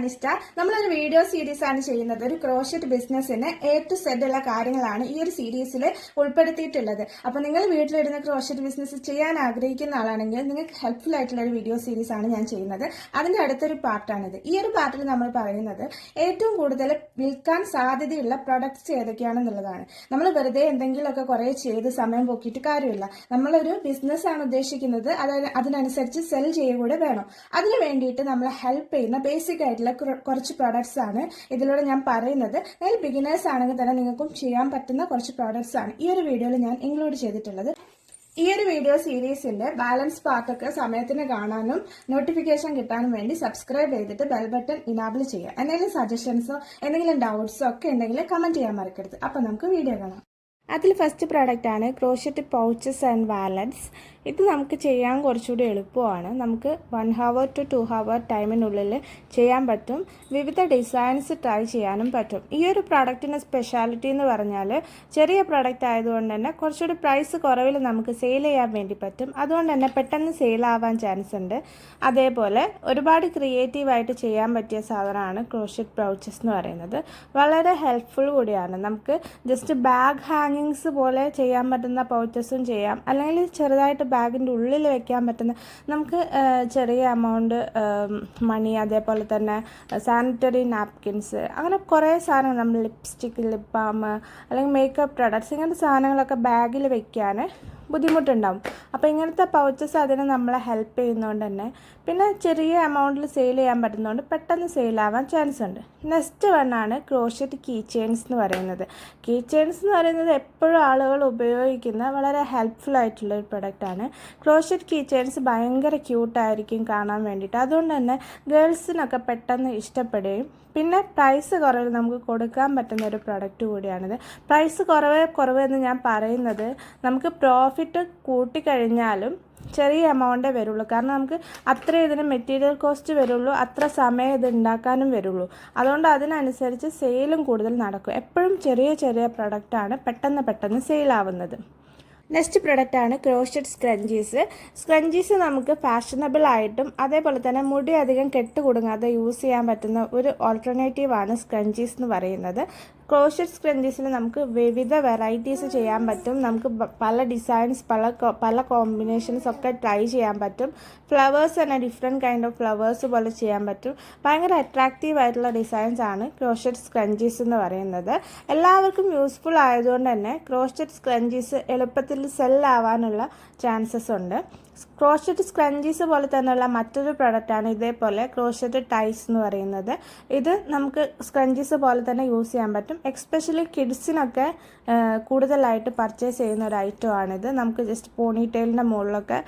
അനിഷ്ട. നമ്മളൊരു video series ആണ് ചെയ്യുന്നത്. ഒരു ക്രോഷറ്റ് ബിസിനസ്സിന് A to Z ഉള്ള കാര്യങ്ങളാണ് ഈ ഒരു സീരീസിൽ ഉൾപ്പെടുത്തിയിട്ടുള്ളത്. അപ്പോൾ നിങ്ങൾ വീട്ടിലിരുന്ന് ക്രോഷറ്റ് ബിസിനസ് ചെയ്യാൻ ആഗ്രഹിക്കുന്ന ആളാണെങ്കിൽ നിങ്ങൾക്ക് ഹെൽപ്ഫുൾ ആയിട്ടുള്ള ഒരു വീഡിയോ സീരീസ് ആണ് ഞാൻ ചെയ്യുന്നത്. അതിന്റെ അടുത്തൊരു പാർട്ടാണിത്. ഈ ഒരു പാർട്ടിൽ നമ്മൾ പറയുന്നത് ഏറ്റവും കൂടുതൽ വിൽക്കാൻ സാധ്യതയുള്ള പ്രൊഡക്ട്സ് ഏതൊക്കെയാണെന്നുള്ളതാണ്. നമ്മൾ വെറുതെ എന്തെങ്കിലുമൊക്കെ കുറെ ചെയ്ത് സമയം പോക്കിയിട്ട് കാര്യമില്ല. നമ്മളൊരു ബിസിനസ് ആണ് ഉദ്ദേശിക്കുന്നത്, അതിനനുസരിച്ച് സെൽ ചെയ്യുക കൂടെ വേണം. അതിന് വേണ്ടിയിട്ട് നമ്മളെ ഹെൽപ്പ് ചെയ്യുന്ന ബേസിക് ആയിട്ടുള്ള കുറച്ച് പ്രോഡക്ട്സ് ആണ് ഇതിലൂടെ ഞാൻ പറയുന്നത്. നിങ്ങൾ ബിഗിനേഴ്സ് ആണെങ്കിൽ തന്നെ നിങ്ങൾക്കും ചെയ്യാൻ പറ്റുന്ന കുറച്ച് പ്രോഡക്ട്സ് ആണ് ഈ ഒരു വീഡിയോയിൽ ഞാൻ ഇൻക്ലൂഡ് ചെയ്തിട്ടുള്ളത്. ഈ ഒരു വീഡിയോ സീരീസിന്റെ ബാലൻസ് പാർട്ടൊക്കെ സമയത്തിന് കാണാനും നോട്ടിഫിക്കേഷൻ കിട്ടാനും വേണ്ടി സബ്സ്ക്രൈബ് ചെയ്തിട്ട് ബെൽ ബട്ടൺ ഇനാബിൾ ചെയ്യുക. എന്തെങ്കിലും സജഷൻസോ എന്തെങ്കിലും ഡൗട്ട്സോ ഒക്കെ ഉണ്ടെങ്കിൽ കമന്റ് ചെയ്യാൻ മറക്കരുത്. അപ്പൊ നമുക്ക് വീഡിയോ കാണാം. അതിൽ ഫസ്റ്റ് പ്രോഡക്റ്റ് ആണ് ക്രോഷറ്റ് പൗച്ചസ് ആൻഡ് വാലറ്റ്സ്. ഇത് നമുക്ക് ചെയ്യാൻ കുറച്ചുകൂടി എളുപ്പമാണ്. നമുക്ക് 1 hour to 2 hour ടൈമിനുള്ളിൽ ചെയ്യാൻ പറ്റും. വിവിധ ഡിസൈൻസ് ട്രൈ ചെയ്യാനും പറ്റും. ഈ ഒരു പ്രോഡക്റ്റിൻ്റെ സ്പെഷ്യാലിറ്റി എന്ന് പറഞ്ഞാൽ ചെറിയ പ്രോഡക്റ്റ് ആയതുകൊണ്ട് തന്നെ കുറച്ചുകൂടി പ്രൈസ് കുറവിൽ നമുക്ക് സെയിൽ ചെയ്യാൻ വേണ്ടി പറ്റും. അതുകൊണ്ട് തന്നെ പെട്ടെന്ന് സെയിൽ ആവാൻ ചാൻസ് ഉണ്ട്. അതേപോലെ ഒരുപാട് ക്രിയേറ്റീവായിട്ട് ചെയ്യാൻ പറ്റിയ സാധനമാണ് ക്രോഷറ്റ് പൗച്ചസ് എന്ന് പറയുന്നത്. വളരെ ഹെൽപ്ഫുൾ കൂടിയാണ്. നമുക്ക് ജസ്റ്റ് ബാഗ് ഹാങ്ങിങ്സ് പോലെ ചെയ്യാൻ പറ്റുന്ന പൗച്ചസും ചെയ്യാം, അല്ലെങ്കിൽ ചെറുതായിട്ട് ബാഗിൻ്റെ ഉള്ളിൽ വെക്കാൻ പറ്റുന്ന നമുക്ക് ചെറിയ എമൗണ്ട് മണി, അതേപോലെ തന്നെ സാനിറ്ററി നാപ്കിൻസ്, അങ്ങനെ കുറേ സാധനങ്ങൾ, നമ്മൾ ലിപ്സ്റ്റിക്ക്, ലിപ് ബാം അല്ലെങ്കിൽ മേക്കപ്പ് പ്രൊഡക്ട്സ്, ഇങ്ങനത്തെ സാധനങ്ങളൊക്കെ ബാഗിൽ വെക്കാൻ ബുദ്ധിമുട്ടുണ്ടാവും. അപ്പോൾ ഇങ്ങനത്തെ പൗച്ചസ് അതിന് നമ്മളെ ഹെൽപ്പ് ചെയ്യുന്നതുകൊണ്ട് തന്നെ പിന്നെ ചെറിയ എമൗണ്ടിൽ സെയിൽ ചെയ്യാൻ പറ്റുന്നതുകൊണ്ട് പെട്ടെന്ന് സെയിലാവാൻ ചാൻസ് ഉണ്ട്. നെക്സ്റ്റ് വണ്ണാണ് ക്രോഷറ്റ് കീ ചെയിൻസ് എന്ന് പറയുന്നത്. കീ ചെയിൻസ് എന്ന് പറയുന്നത് എപ്പോഴും ആളുകൾ ഉപയോഗിക്കുന്ന വളരെ ഹെൽപ്ഫുൾ ആയിട്ടുള്ള ഒരു പ്രൊഡക്റ്റാണ്. ക്രോഷറ്റ് കീ ചെയിൻസ് ഭയങ്കര ക്യൂട്ടായിരിക്കും കാണാൻ വേണ്ടിയിട്ട്. അതുകൊണ്ട് തന്നെ ഗേൾസിനൊക്കെ പെട്ടെന്ന് ഇഷ്ടപ്പെടുകയും പിന്നെ പ്രൈസ് കുറവിൽ നമുക്ക് കൊടുക്കാൻ പറ്റുന്ന ഒരു പ്രൊഡക്റ്റ് കൂടിയാണിത്. പ്രൈസ് കുറവ് എന്ന് ഞാൻ പറയുന്നത് നമുക്ക് പ്രോഫിറ്റ് കൂട്ടിക്കഴിഞ്ഞാലും ചെറിയ എമൗണ്ടേ വരുള്ളൂ. കാരണം നമുക്ക് അത്ര ഇതിന് മെറ്റീരിയൽ കോസ്റ്റ് വരുള്ളൂ, അത്ര സമയം ഇത് ഉണ്ടാക്കാനും വരുള്ളൂ. അതുകൊണ്ട് അതിനനുസരിച്ച് സെയിലും കൂടുതൽ നടക്കും. എപ്പോഴും ചെറിയ ചെറിയ പ്രൊഡക്റ്റാണ് പെട്ടെന്ന് സെയിലാവുന്നത്. നെക്സ്റ്റ് പ്രൊഡക്റ്റ് ആണ് ക്രോഷറ്റ് സ്ക്രഞ്ചീസ്. സ്ക്രഞ്ചീസ് നമുക്ക് ഫാഷനബിൾ ആയിട്ടും അതേപോലെ തന്നെ മുടി അധികം കെട്ടുകുടുങ്ങാതെ യൂസ് ചെയ്യാൻ പറ്റുന്ന ഒരു ഓൾട്ടർനേറ്റീവാണ് സ്ക്രഞ്ചീസ് എന്ന് പറയുന്നത്. ക്രോഷറ്റ് സ്ക്രഞ്ചീസിൽ നമുക്ക് വിവിധ വെറൈറ്റീസ് ചെയ്യാൻ പറ്റും. നമുക്ക് പല ഡിസൈൻസ്, പല കോമ്പിനേഷൻസ് ഒക്കെ ട്രൈ ചെയ്യാൻ പറ്റും. ഫ്ലവേഴ്സ് തന്നെ ഡിഫറെൻറ്റ് കൈൻഡ് ഓഫ് ഫ്ലവേഴ്സ് പോലെ ചെയ്യാൻ പറ്റും. ഭയങ്കര അട്രാക്റ്റീവ് ആയിട്ടുള്ള ഡിസൈൻസ് ആണ് ക്രോഷറ്റ് സ്ക്രഞ്ചീസ് എന്ന് പറയുന്നത്. എല്ലാവർക്കും യൂസ്ഫുൾ ആയതുകൊണ്ട് തന്നെ ക്രോഷറ്റ് സ്ക്രഞ്ചീസ് എളുപ്പത്തിൽ സെല്ലാവാനുള്ള ചാൻസസ് ഉണ്ട്. ക്രോഷറ്റ് സ്ക്രഞ്ചീസ് പോലെ തന്നെയുള്ള മറ്റൊരു പ്രൊഡക്റ്റാണ് ഇതേപോലെ ക്രോഷറ്റ് ടൈസ് എന്ന് പറയുന്നത്. ഇത് നമുക്ക് സ്ക്രഞ്ചീസ് പോലെ തന്നെ യൂസ് ചെയ്യാൻ പറ്റും. എക്സ്പെഷ്യലി കിഡ്സിനൊക്കെ കൂടുതലായിട്ട് പർച്ചേസ് ചെയ്യുന്ന ഒരു ഐറ്റമാണിത്. നമുക്ക് ജസ്റ്റ് പോണിറ്റെയിലിൻ്റെ മുകളിലൊക്കെ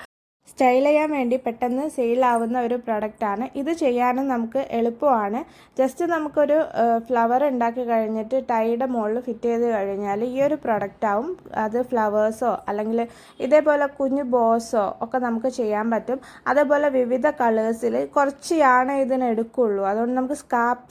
സ്റ്റൈൽ ചെയ്യാൻ വേണ്ടി പെട്ടെന്ന് സെയിലാവുന്ന ഒരു പ്രൊഡക്റ്റാണ്. ഇത് ചെയ്യാനും നമുക്ക് എളുപ്പമാണ്. ജസ്റ്റ് നമുക്കൊരു ഫ്ലവർ ഉണ്ടാക്കി കഴിഞ്ഞിട്ട് ടൈയുടെ മുകളിൽ ഫിറ്റ് ചെയ്ത് കഴിഞ്ഞാൽ ഈ ഒരു പ്രൊഡക്റ്റാവും. അത് ഫ്ലവേഴ്സോ അല്ലെങ്കിൽ ഇതേപോലെ കുഞ്ഞു ബോസോ ഒക്കെ നമുക്ക് ചെയ്യാൻ പറ്റും. അതേപോലെ വിവിധ കളേഴ്സിൽ കുറച്ച് യാണ് ഇതിന് എടുക്കുള്ളൂ. അതുകൊണ്ട് നമുക്ക്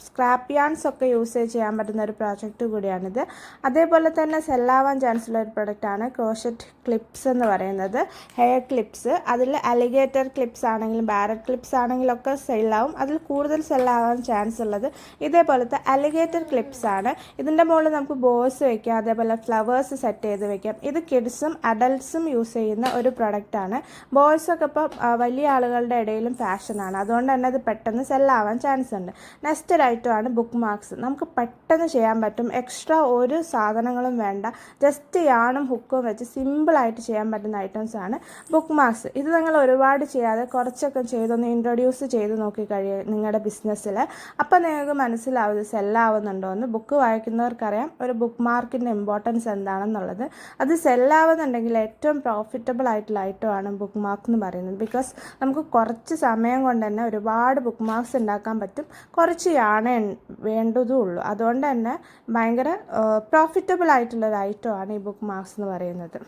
സ്ക്രാപ്പ് യാൺസ് ഒക്കെ യൂസ് ചെയ്യാൻ പറ്റുന്ന ഒരു പ്രോജക്റ്റ് കൂടിയാണിത്. അതേപോലെ തന്നെ സെല്ലാവാൻ ചാൻസ് ഉള്ള ഒരു പ്രൊഡക്റ്റാണ് ക്രോഷറ്റ് ക്ലിപ്സ് എന്ന് പറയുന്നത്. ഹെയർ ക്ലിപ്സ്, അതിൽ അലിഗേറ്റർ ക്ലിപ്സ് ആണെങ്കിലും ബാരറ്റ് ക്ലിപ്സ് ആണെങ്കിലും ഒക്കെ സെല്ലാവും. അതിൽ കൂടുതൽ സെല്ലാവാൻ ചാൻസ് ഉള്ളത് ഇതേപോലത്തെ അലിഗേറ്റർ ക്ലിപ്സ് ആണ്. ഇതിൻ്റെ മുകളിൽ നമുക്ക് ബോസ് വയ്ക്കാം, അതേപോലെ ഫ്ലവേഴ്സ് സെറ്റ് ചെയ്ത് വെക്കാം. ഇത് കിഡ്സും അഡൽട്ട്സും യൂസ് ചെയ്യുന്ന ഒരു പ്രൊഡക്റ്റാണ്. ബോയ്സൊക്കെ ഇപ്പോൾ വലിയ ആളുകളുടെ ഇടയിലും ഫാഷനാണ്. അതുകൊണ്ട് തന്നെ അത് പെട്ടെന്ന് സെല്ലാവാൻ ചാൻസ് ഉണ്ട്. നെക്സ്റ്റ് ഒരു ഐറ്റമാണ് ബുക്ക് മാർക്സ്. നമുക്ക് പെട്ടെന്ന് ചെയ്യാൻ പറ്റും. എക്സ്ട്രാ ഒരു സാധനങ്ങളും വേണ്ട, ജസ്റ്റ് യാണും ഹുക്കും വെച്ച് സിമ്പിളായിട്ട് ചെയ്യാൻ പറ്റുന്ന ഐറ്റംസ് ആണ് ബുക്ക് മാർക്സ്. ഇത് നിങ്ങൾ ഒരുപാട് ചെയ്യാതെ കുറച്ചൊക്കെ ചെയ്തൊന്ന് ഇൻട്രൊഡ്യൂസ് ചെയ്ത് നോക്കിക്കഴിയുക നിങ്ങളുടെ ബിസിനസ്സിൽ. അപ്പോൾ നിങ്ങൾക്ക് മനസ്സിലാവും ഇത് സെല്ലാവുന്നുണ്ടോ എന്ന്. ബുക്ക് വായിക്കുന്നവർക്കറിയാം ഒരു ബുക്ക് മാർക്കിൻ്റെ ഇമ്പോർട്ടൻസ് എന്താണെന്നുള്ളത്. അത് സെല്ലാവുന്നുണ്ടെങ്കിൽ ഏറ്റവും പ്രോഫിറ്റബിൾ ആയിട്ടുള്ള ഐറ്റമാണ് ബുക്ക് മാർക്ക് എന്ന് പറയുന്നത്. ബിക്കോസ് നമുക്ക് കുറച്ച് സമയം കൊണ്ട് തന്നെ ഒരുപാട് ബുക്ക് മാർക്സ് ഉണ്ടാക്കാൻ പറ്റും. കുറച്ച് യാണ് വേണ്ടതും ഉള്ളൂ. അതുകൊണ്ട് തന്നെ ഭയങ്കര പ്രോഫിറ്റബിൾ ആയിട്ടുള്ളൊരു ഐറ്റമാണ് ഈ ബുക്ക് മാർക്സ് എന്ന് പറയുന്നത്.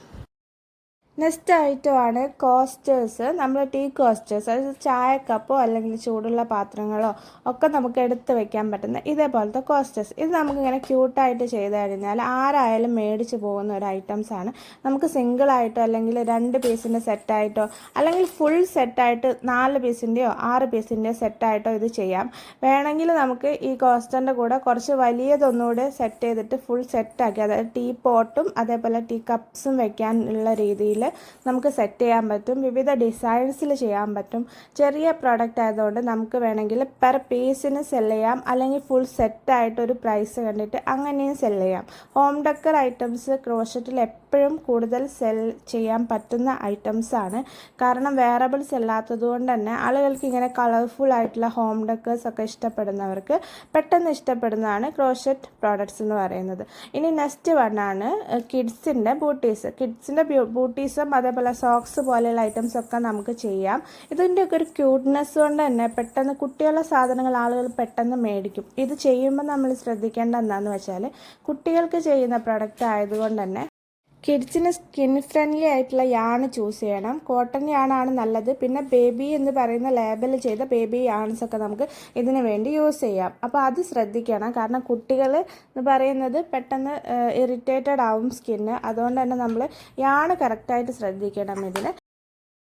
നെക്സ്റ്റ് ഐറ്റമാണ് കോസ്റ്റേഴ്സ്. നമ്മൾ ടീ കോസ്റ്റേഴ്സ്, അതായത് ചായ കപ്പോ അല്ലെങ്കിൽ ചൂടുള്ള പാത്രങ്ങളോ ഒക്കെ നമുക്ക് എടുത്ത് വെക്കാൻ പറ്റുന്ന ഇതേപോലത്തെ കോസ്റ്റേഴ്സ്. ഇത് നമുക്കിങ്ങനെ ക്യൂട്ടായിട്ട് ചെയ്ത് കഴിഞ്ഞാൽ ആരായാലും മേടിച്ച് പോകുന്ന ഒരു ഐറ്റംസാണ്. നമുക്ക് സിംഗിളായിട്ടോ അല്ലെങ്കിൽ 2 പീസിൻ്റെ സെറ്റായിട്ടോ അല്ലെങ്കിൽ ഫുൾ സെറ്റായിട്ട് 4 പീസിൻ്റെയോ 6 പീസിൻ്റെയോ സെറ്റായിട്ടോ ഇത് ചെയ്യാം. വേണമെങ്കിൽ നമുക്ക് ഈ കോസ്റ്ററിൻ്റെ കൂടെ കുറച്ച് വലിയതൊന്നുകൂടെ സെറ്റ് ചെയ്തിട്ട് ഫുൾ സെറ്റാക്കി, അതായത് ടീ പോട്ടും അതേപോലെ ടീ കപ്സും വെക്കാനുള്ള രീതിയിൽ നമുക്ക് സെറ്റ് ചെയ്യാൻ പറ്റും. വിവിധ ഡിസൈൻസിൽ ചെയ്യാൻ പറ്റും. ചെറിയ പ്രോഡക്റ്റ് ആയതുകൊണ്ട് നമുക്ക് വേണമെങ്കിൽ പെർ പീസിന് സെല് ചെയ്യാം, അല്ലെങ്കിൽ ഫുൾ സെറ്റായിട്ട് ഒരു പ്രൈസ് കണ്ടിട്ട് അങ്ങനെയും സെല് ചെയ്യാം. ഹോം ഡെക്കർ ഐറ്റംസ് ക്രോഷറ്റിൽ എപ്പോഴും കൂടുതൽ സെൽ ചെയ്യാൻ പറ്റുന്ന ഐറ്റംസാണ്. കാരണം വേറബിൾസ് അല്ലാത്തത് കൊണ്ട് തന്നെ ആളുകൾക്ക് ഇങ്ങനെ കളർഫുൾ ആയിട്ടുള്ള ഹോം ഡെക്കേഴ്സ് ഒക്കെ ഇഷ്ടപ്പെടുന്നവർക്ക് പെട്ടെന്ന് ഇഷ്ടപ്പെടുന്നതാണ് ക്രോഷറ്റ് പ്രോഡക്ട്സ് എന്ന് പറയുന്നത്. ഇനി നെക്സ്റ്റ് വണ്ണാണ് കിഡ്സിൻ്റെ ബൂട്ടീസ്. കിഡ്സിൻ്റെ ബൂട്ടീസും അതേപോലെ സോക്സ് പോലെയുള്ള ഐറ്റംസ് ഒക്കെ നമുക്ക് ചെയ്യാം. ഇതിൻ്റെയൊക്കെ ഒരു ക്യൂട്ട്നെസ് കൊണ്ട് തന്നെ പെട്ടെന്ന് കുട്ടികളുടെ സാധനങ്ങൾ ആളുകൾ പെട്ടെന്ന് മേടിക്കും. ഇത് ചെയ്യുമ്പോൾ നമ്മൾ ശ്രദ്ധിക്കേണ്ട എന്താണെന്ന് വെച്ചാൽ, കുട്ടികൾക്ക് ചെയ്യുന്ന പ്രൊഡക്റ്റ് ആയതുകൊണ്ട് തന്നെ കിഡ്സിന് സ്കിൻ ഫ്രണ്ട്ലി ആയിട്ടുള്ള യാൺ ചൂസ് ചെയ്യണം. കോട്ടൺ യാണാണ് നല്ലത്. പിന്നെ ബേബി എന്ന് പറയുന്ന ലേബൽ ചെയ്ത ബേബി യാൺസ് ഒക്കെ നമുക്ക് ഇതിന് വേണ്ടി യൂസ് ചെയ്യാം. അപ്പോൾ അത് ശ്രദ്ധിക്കണം. കാരണം കുട്ടികൾ എന്ന് പറയുന്നത് പെട്ടെന്ന് ഇറിറ്റേറ്റഡ് ആവും സ്കിന്ന്. അതുകൊണ്ട് തന്നെ നമ്മൾ യാൺ കറക്റ്റായിട്ട് ശ്രദ്ധിക്കണം.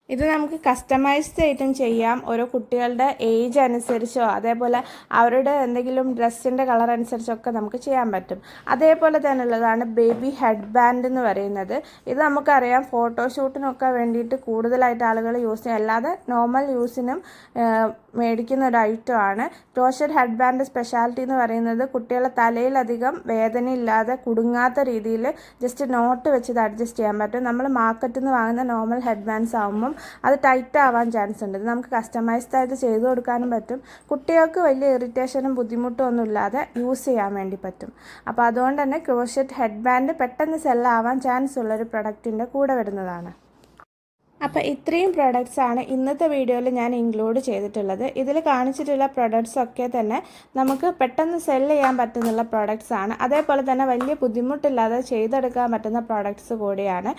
ഇത് നമുക്ക് കസ്റ്റമൈസ്ഡ് ആയിട്ടും ചെയ്യാം. ഓരോ കുട്ടികളുടെ ഏജ് അനുസരിച്ചോ അതേപോലെ അവരുടെ എന്തെങ്കിലും ഡ്രസ്സിൻ്റെ കളർ അനുസരിച്ചൊക്കെ നമുക്ക് ചെയ്യാൻ പറ്റും. അതേപോലെ തന്നെ ഉള്ളതാണ് ബേബി ഹെഡ് ബാൻഡ് എന്ന് പറയുന്നത്. ഇത് നമുക്കറിയാം ഫോട്ടോഷൂട്ടിനൊക്കെ വേണ്ടിയിട്ട് കൂടുതലായിട്ട് ആളുകൾ യൂസ് ചെയ്യും. അല്ലാതെ നോർമൽ യൂസിനും മേടിക്കുന്ന ഒരു ഐറ്റമാണ്. ക്രോഷറ്റ് ഹെഡ് ബാൻഡ് സ്പെഷ്യാലിറ്റി എന്ന് പറയുന്നത് കുട്ടികളുടെ തലയിലധികം വേദനയില്ലാതെ കുടുങ്ങാത്ത രീതിയിൽ ജസ്റ്റ് നോട്ട് വെച്ച് ഇത് അഡ്ജസ്റ്റ് ചെയ്യാൻ പറ്റും. നമ്മൾ മാർക്കറ്റിൽ നിന്ന് വാങ്ങുന്ന നോർമൽ ഹെഡ് ബാൻഡ്സ് ആകുമ്പം അത് ടൈറ്റ് ആവാൻ ചാൻസ് ഉണ്ട്. ഇത് നമുക്ക് കസ്റ്റമൈസ്ഡ് ആയിട്ട് ചെയ്ത് കൊടുക്കാനും പറ്റും. കുട്ടികൾക്ക് വലിയ ഇറിറ്റേഷനും ബുദ്ധിമുട്ടും ഒന്നും ഇല്ലാതെ യൂസ് ചെയ്യാൻ വേണ്ടി പറ്റും. അപ്പോൾ അതുകൊണ്ട് തന്നെ ക്രോഷറ്റ് ഹെഡ് ബാൻഡ് പെട്ടെന്ന് സെല്ലാവാൻ ചാൻസ് ഉള്ളൊരു പ്രൊഡക്റ്റിൻ്റെ കൂടെ വരുന്നതാണ്. അപ്പോൾ ഇത്രയും പ്രൊഡക്ട്സാണ് ഇന്നത്തെ വീഡിയോയിൽ ഞാൻ ഇൻക്ലൂഡ് ചെയ്തിട്ടുള്ളത്. ഇതിൽ കാണിച്ചിട്ടുള്ള പ്രൊഡക്ട്സ് ഒക്കെ തന്നെ നമുക്ക് പെട്ടെന്ന് സെല് ചെയ്യാൻ പറ്റുന്ന പ്രൊഡക്ട്സ് ആണ്. അതേപോലെ തന്നെ വലിയ ബുദ്ധിമുട്ടില്ലാതെ ചെയ്തെടുക്കാൻ പറ്റുന്ന പ്രൊഡക്ട്സ് കൂടിയാണ്.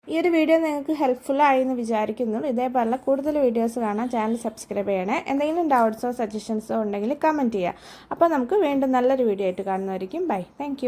ഈ ഒരു വീഡിയോ നിങ്ങൾക്ക് ഹെൽപ്ഫുൾ ആയി എന്ന് വിചാരിക്കുന്നു. ഇതേപോലെ കൂടുതൽ വീഡിയോസ് കാണാൻ ചാനൽ സബ്സ്ക്രൈബ് ചെയ്യണേ. എന്തെങ്കിലും ഡൗട്ട്സോ സജഷൻസോ ഉണ്ടെങ്കിൽ കമൻറ്റ് ചെയ്യുക. അപ്പോൾ നമുക്ക് വീണ്ടും നല്ലൊരു വീഡിയോ ആയിട്ട് കാണുന്നതായിരിക്കും. ബൈ. താങ്ക്